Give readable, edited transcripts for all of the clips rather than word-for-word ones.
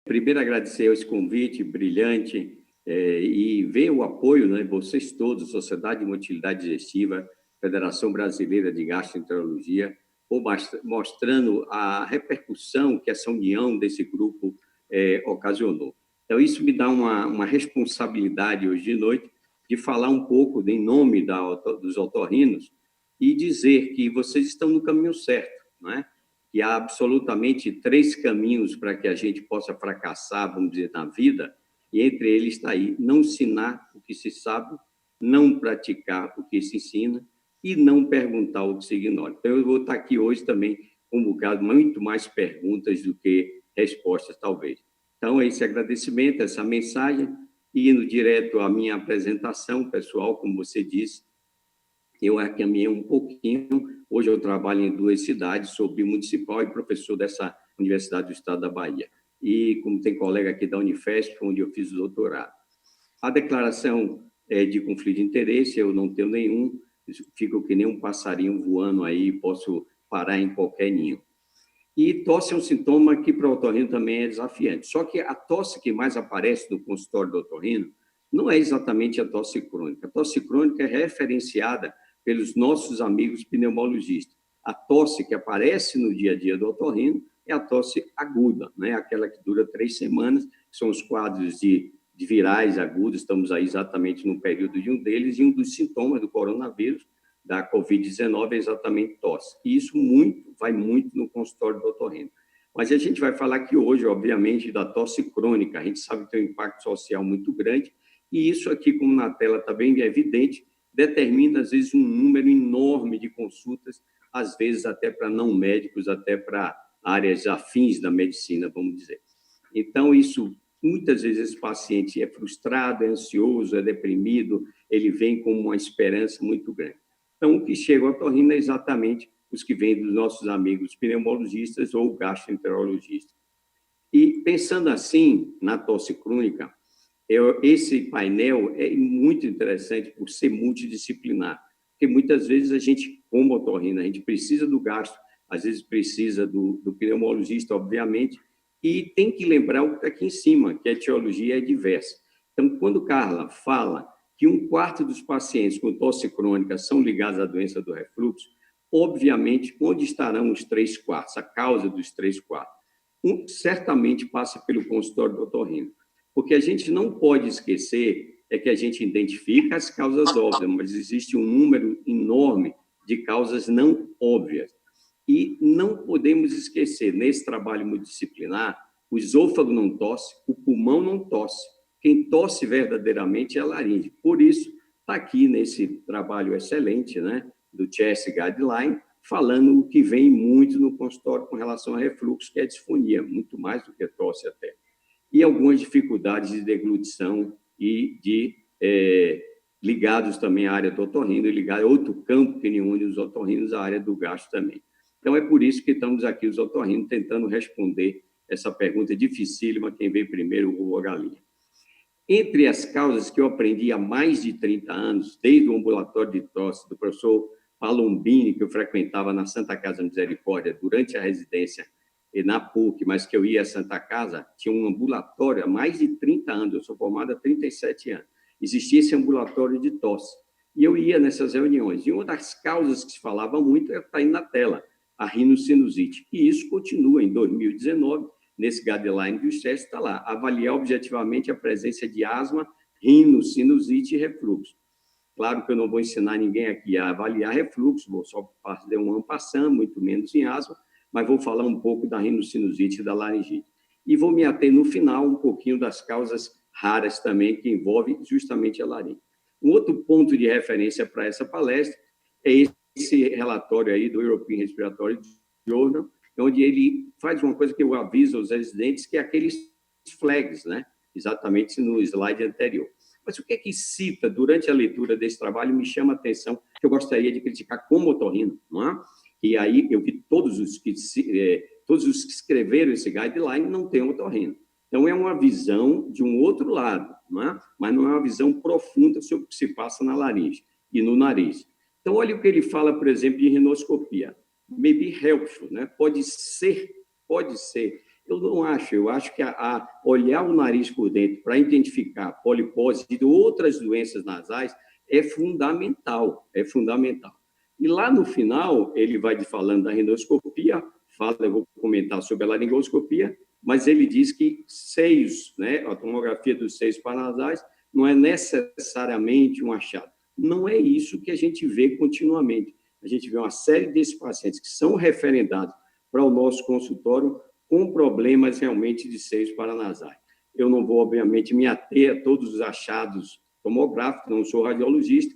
Primeiro, agradecer esse convite brilhante e ver o apoio, né, vocês todos, Sociedade de Motilidade Digestiva, Federação Brasileira de Gastroenterologia, mostrando a repercussão que essa união desse grupo ocasionou. Então, isso me dá uma responsabilidade hoje de noite de falar um pouco em nome dos otorrinos e dizer que vocês estão no caminho certo, não é? Que há absolutamente 3 caminhos para que a gente possa fracassar, vamos dizer, na vida, e entre eles está aí, não ensinar o que se sabe, não praticar o que se ensina e não perguntar o que se ignora. Então, eu vou estar aqui hoje também com um bocado, muito mais perguntas do que respostas, talvez. Então, esse agradecimento, essa mensagem, e indo direto à minha apresentação, pessoal, como você disse, eu caminhei um pouquinho. Hoje eu trabalho em 2 cidades, sou bimunicipal e professor dessa Universidade do Estado da Bahia. E como tem colega aqui da Unifesp, onde eu fiz o doutorado. A declaração de conflito de interesse, eu não tenho nenhum, fico que nem um passarinho voando aí, posso parar em qualquer ninho. E tosse é um sintoma que para o otorrino também é desafiante. Só que a tosse que mais aparece no consultório do otorrino não é exatamente a tosse crônica. A tosse crônica é referenciada pelos nossos amigos pneumologistas. A tosse que aparece no dia a dia do otorrino é a tosse aguda, né? Aquela que dura 3 semanas, que são os quadros de virais agudos, estamos aí exatamente no período de um deles, e um dos sintomas do coronavírus, da Covid-19, é exatamente tosse. E isso vai muito no consultório do otorrino. Mas a gente vai falar aqui hoje, obviamente, da tosse crônica. A gente sabe que tem um impacto social muito grande, e isso aqui, como na tela está bem evidente, determina, às vezes, um número enorme de consultas, às vezes até para não médicos, até para áreas afins da medicina, vamos dizer. Então, isso, muitas vezes, esse paciente é frustrado, é ansioso, é deprimido, ele vem com uma esperança muito grande. Então, o que chega ao otorrino é exatamente os que vêm dos nossos amigos pneumologistas ou gastroenterologistas. E, pensando assim, na tosse crônica, esse painel é muito interessante por ser multidisciplinar, porque muitas vezes a gente, como otorrino, a gente precisa do gastro, às vezes precisa do pneumologista, obviamente, e tem que lembrar o que está aqui em cima, que a etiologia é diversa. Então, quando Carla fala que 1/4 dos pacientes com tosse crônica são ligados à doença do refluxo, obviamente, onde estarão os 3/4, a causa dos 3/4? Certamente passa pelo consultório do otorrino. Porque a gente não pode esquecer que a gente identifica as causas óbvias, mas existe um número enorme de causas não óbvias. E não podemos esquecer, nesse trabalho multidisciplinar, o esôfago não tosse, o pulmão não tosse. Quem tosse verdadeiramente é a laringe. Por isso, está aqui nesse trabalho excelente, né, do Chest Guideline, falando o que vem muito no consultório com relação a refluxo, que é a disfonia, muito mais do que tosse até. E algumas dificuldades de deglutição e ligados também à área do otorrino, e ligado a outro campo que une os otorrinos, à área do gastro também. Então, é por isso que estamos aqui, os otorrinos, tentando responder essa pergunta dificílima, quem veio primeiro, o ovo ou a galinha. Entre as causas que eu aprendi há mais de 30 anos, desde o ambulatório de tosse do professor Palombini, que eu frequentava na Santa Casa Misericórdia durante a residência e na PUC, mas que eu ia à Santa Casa, tinha um ambulatório há mais de 30 anos, eu sou formado há 37 anos. Existia esse ambulatório de tosse. E eu ia nessas reuniões. E uma das causas que se falava muito está aí na tela, a rinocinusite. E isso continua em 2019, nesse guideline do STES, está lá, avaliar objetivamente a presença de asma, rinocinusite e refluxo. Claro que eu não vou ensinar ninguém aqui a avaliar refluxo, vou só fazer um en passant, muito menos em asma, mas vou falar um pouco da rinocinusite e da laringite. E vou me ater, no final, um pouquinho das causas raras também, que envolvem justamente a laringe. Um outro ponto de referência para essa palestra é esse relatório aí do European Respiratory Journal, onde ele faz uma coisa que eu aviso aos residentes, que é aqueles flags, né? Exatamente no slide anterior. Mas o que é que cita durante a leitura desse trabalho me chama a atenção, que eu gostaria de criticar como otorrino, não é? E aí eu vi todos os que escreveram esse guideline não têm otorrino. Então, é uma visão de um outro lado, não é? Mas não é uma visão profunda sobre o que se passa na laringe e no nariz. Então, olha o que ele fala, por exemplo, de rinoscopia. Maybe helpful, né? Pode ser Eu não acho. Eu acho que olhar o nariz por dentro para identificar polipose de outras doenças nasais é fundamental, é fundamental. E lá no final, ele vai falando da rinosscopia, eu vou comentar sobre a laringoscopia, mas ele diz que seios, né, a tomografia dos seios paranasais não é necessariamente um achado. Não é isso que a gente vê continuamente. A gente vê uma série desses pacientes que são referendados para o nosso consultório com problemas realmente de seios paranasais. Eu não vou, obviamente, me ater a todos os achados tomográficos, não sou radiologista,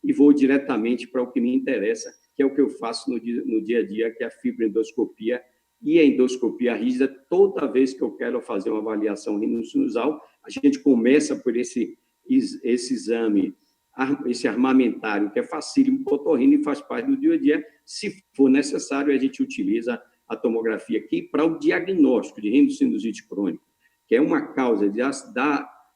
e vou diretamente para o que me interessa, que é o que eu faço no dia a dia, que é a fibroendoscopia e a endoscopia rígida. Toda vez que eu quero fazer uma avaliação rinocinusal, a gente começa por esse exame, esse armamentário, que é facílimo, otorrino, e faz parte do dia a dia. Se for necessário, a gente utiliza a tomografia aqui para o diagnóstico de rinocinusite crônica, que é uma causa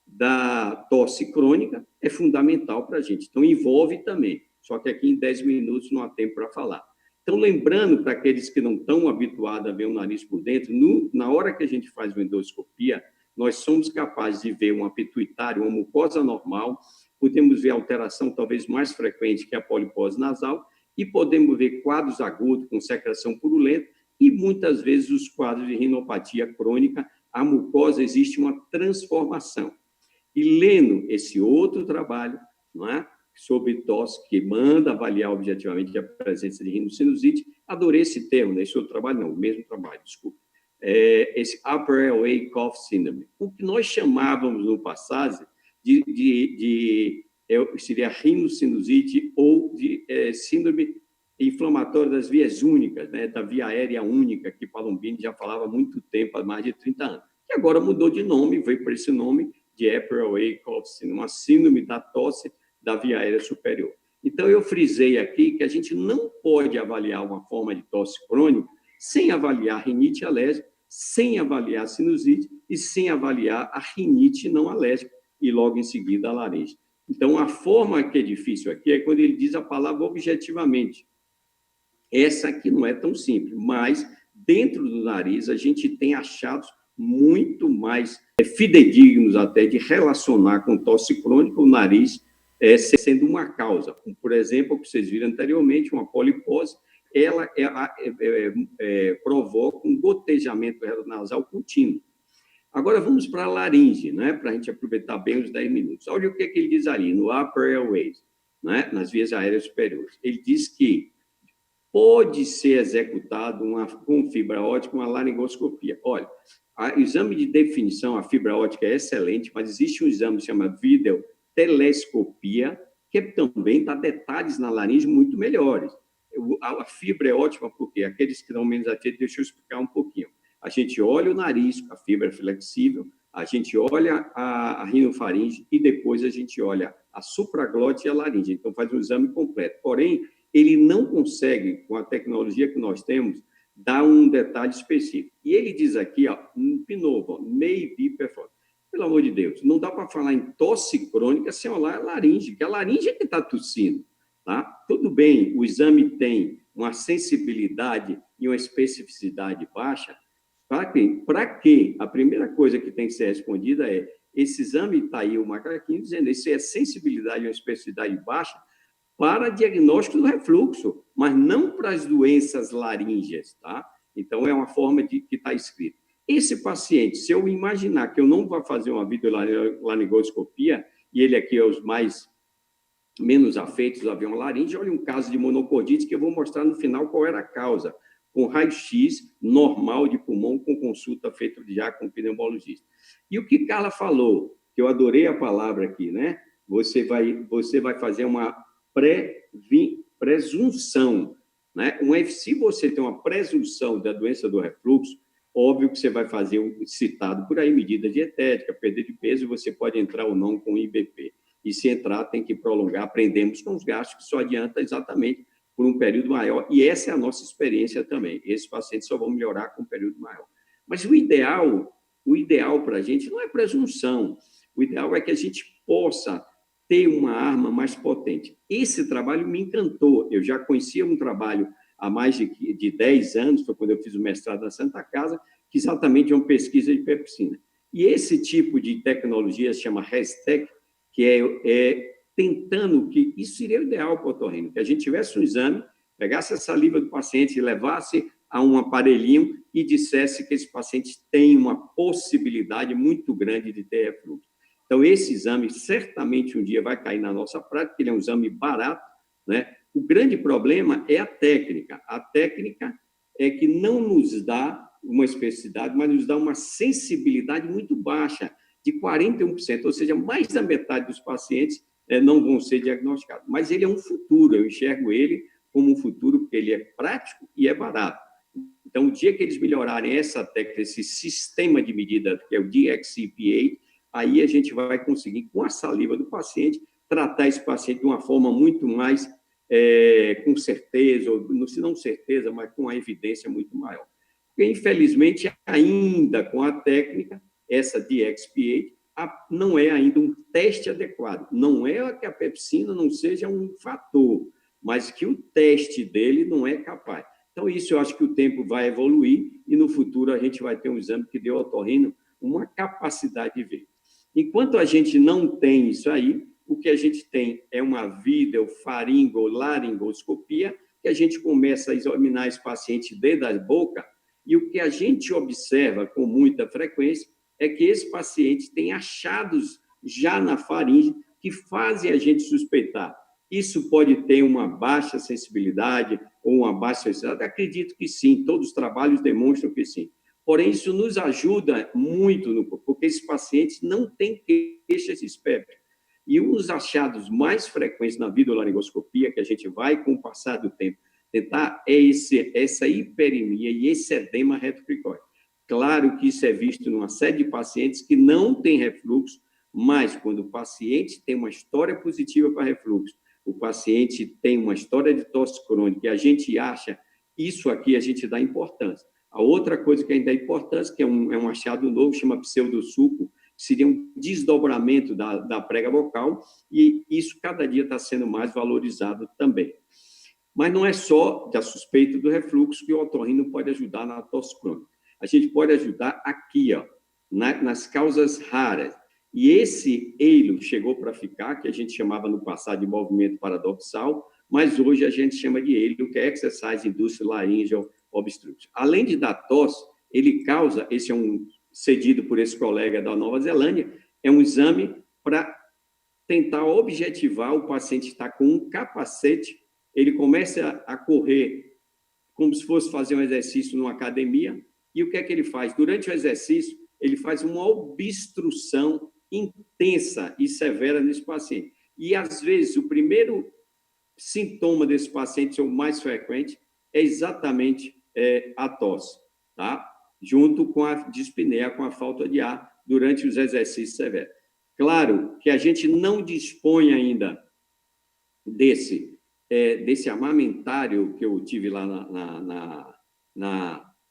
da tosse crônica, é fundamental para a gente. Então, envolve também, só que aqui em 10 minutos não há tempo para falar. Então, lembrando para aqueles que não estão habituados a ver o nariz por dentro, na hora que a gente faz uma endoscopia, nós somos capazes de ver uma pituitária, uma mucosa normal, podemos ver alteração talvez mais frequente que a polipose nasal, e podemos ver quadros agudos com secreção purulenta, e muitas vezes os quadros de rinopatia crônica, a mucosa existe uma transformação. E lendo esse outro trabalho, não é? Sobre tosse, que manda avaliar objetivamente a presença de rinocinusite, adorei esse termo, né? Esse outro trabalho não, o mesmo trabalho, desculpa. Esse Upper Airway Cough Syndrome, o que nós chamávamos no passado seria rinocinusite ou de síndrome inflamatória das vias únicas, né? Da via aérea única, que Palombini já falava há muito tempo, há mais de 30 anos. Que agora mudou de nome, veio para esse nome de Upper Airway Cough Syndrome, uma síndrome da tosse da via aérea superior. Então, eu frisei aqui que a gente não pode avaliar uma forma de tosse crônica sem avaliar rinite alérgica, sem avaliar sinusite e sem avaliar a rinite não alérgica e, logo em seguida, a laringe. Então, a forma que é difícil aqui é quando ele diz a palavra objetivamente. Essa aqui não é tão simples, mas dentro do nariz a gente tem achados muito mais fidedignos até de relacionar com tosse crônica o nariz sendo uma causa. Por exemplo, o que vocês viram anteriormente, uma polipose, ela provoca um gotejamento nasal contínuo. Agora vamos para a laringe, né? Para a gente aproveitar bem os 10 minutos. Olha o que ele diz ali, no Upper Airways, né? Nas vias aéreas superiores. Ele diz que pode ser executado com fibra ótica, uma laringoscopia. Olha, o exame de definição, a fibra ótica é excelente, mas existe um exame que se chama videotelescopia, que também dá detalhes na laringe muito melhores. A fibra é ótima porque aqueles que dão menos atenção, deixa eu explicar um pouquinho. A gente olha o nariz, a fibra é flexível, a gente olha a rinofaringe e depois a gente olha a supraglote e a laringe. Então, faz um exame completo. Porém, ele não consegue, com a tecnologia que nós temos, dar um detalhe específico. E ele diz aqui, ó, de novo, may be performed. Pelo amor de Deus, não dá para falar em tosse crônica sem olhar a laringe, que a laringe é que está tossindo, tá? Tudo bem, o exame tem uma sensibilidade e uma especificidade baixa. Para quem? Para quê? A primeira coisa que tem que ser respondida é, esse exame está aí, o macaquinho, dizendo isso é sensibilidade e uma especificidade baixa para diagnóstico do refluxo, mas não para as doenças laríngeas, tá? Então, é uma forma que está escrito. Esse paciente, se eu imaginar que eu não vou fazer uma videolaringoscopia, e ele aqui é os menos afeitos a ver uma laringe, olha um caso de monocordite que eu vou mostrar no final qual era a causa, com raio-x normal de pulmão, com consulta feita já com pneumologista. E o que Carla falou, que eu adorei a palavra aqui, né? Você vai fazer uma presunção, né? Se você tem uma presunção da doença do refluxo, óbvio que você vai fazer, citado por aí, medida dietética, perda de peso, você pode entrar ou não com IBP. E se entrar, tem que prolongar, aprendemos com os gastos, que só adianta exatamente por um período maior, e essa é a nossa experiência também. Esses pacientes só vão melhorar com um período maior. Mas o ideal para a gente não é presunção, o ideal é que a gente possa ter uma arma mais potente. Esse trabalho me encantou, eu já conhecia um trabalho há mais de 10 anos, foi quando eu fiz o mestrado na Santa Casa, que exatamente é uma pesquisa de pepsina. E esse tipo de tecnologia se chama Hestec, que é tentando que isso seria o ideal para o otorrino, que a gente tivesse um exame, pegasse a saliva do paciente e levasse a um aparelhinho e dissesse que esse paciente tem uma possibilidade muito grande de ter refluxo. Então, esse exame certamente um dia vai cair na nossa prática, ele é um exame barato, né? O grande problema é a técnica. A técnica é que não nos dá uma especificidade, mas nos dá uma sensibilidade muito baixa, de 41%, ou seja, mais da metade dos pacientes não vão ser diagnosticados. Mas ele é um futuro, eu enxergo ele como um futuro, porque ele é prático e é barato. Então, o dia que eles melhorarem essa técnica, esse sistema de medida, que é o DXCP8, aí a gente vai conseguir, com a saliva do paciente, tratar esse paciente de uma forma muito mais com certeza, ou se não certeza, mas com a evidência muito maior. Porque, infelizmente, ainda com a técnica, essa DXP8, não é ainda um teste adequado. Não é que a pepsina não seja um fator, mas que o teste dele não é capaz. Então, isso eu acho que o tempo vai evoluir e, no futuro, a gente vai ter um exame que dê ao otorrino uma capacidade de ver. Enquanto a gente não tem isso aí, o que a gente tem é uma videofaringolaringoscopia, que a gente começa a examinar esse paciente dentro da boca, e o que a gente observa com muita frequência é que esse paciente tem achados já na faringe que fazem a gente suspeitar. Isso pode ter uma baixa sensibilidade ou uma baixa sensibilidade? Acredito que sim, todos os trabalhos demonstram que sim. Porém, isso nos ajuda muito, porque esses pacientes não têm queixas espécie. E um dos achados mais frequentes na videolaringoscopia, que a gente vai, com o passar do tempo, tentar, é essa hiperemia e esse edema retrocricóide. Claro que isso é visto numa série de pacientes que não têm refluxo, mas quando o paciente tem uma história positiva para refluxo, o paciente tem uma história de tosse crônica e a gente acha isso aqui, a gente dá importância. A outra coisa que ainda é importância, que é um achado novo, chama pseudosuco, seria um desdobramento da prega vocal, e isso cada dia está sendo mais valorizado também. Mas não é só da suspeita do refluxo que o otorrino pode ajudar na tosse crônica. A gente pode ajudar aqui, ó, nas causas raras. E esse EILO chegou para ficar, que a gente chamava no passado de movimento paradoxal, mas hoje a gente chama de EILO, que é Exercise Induced Laryngeal Obstruction. Além de dar tosse, ele causa, esse é um cedido por esse colega da Nova Zelândia, é um exame para tentar objetivar o paciente está com um capacete, ele começa a correr como se fosse fazer um exercício numa academia, e o que é que ele faz? Durante o exercício, ele faz uma obstrução intensa e severa nesse paciente. E, às vezes, o primeiro sintoma desse paciente, ou mais frequente, é exatamente a tosse, tá? Junto com a dispneia, com a falta de ar durante os exercícios severos. Claro que a gente não dispõe ainda desse armamentário que eu tive lá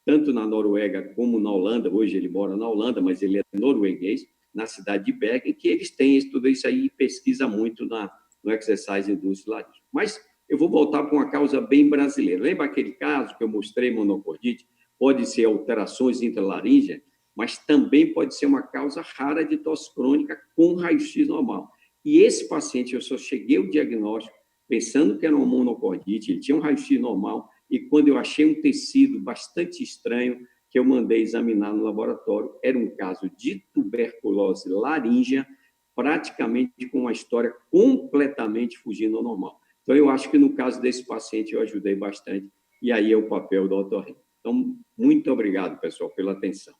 tanto na Noruega como na Holanda. Hoje ele mora na Holanda, mas ele é norueguês, na cidade de Bergen, que eles têm tudo isso aí e pesquisa muito no Exercise Induced Laryngeal. Mas eu vou voltar para uma causa bem brasileira. Lembra aquele caso que eu mostrei, monocordite? Pode ser alterações intralaríngeas, mas também pode ser uma causa rara de tosse crônica com raio-x normal. E esse paciente, eu só cheguei ao diagnóstico pensando que era uma monocordite, ele tinha um raio-x normal, e quando eu achei um tecido bastante estranho, que eu mandei examinar no laboratório, era um caso de tuberculose laríngea, praticamente com uma história completamente fugindo ao normal. Então, eu acho que no caso desse paciente eu ajudei bastante, e aí é o papel do otorrino. Então, muito obrigado, pessoal, pela atenção.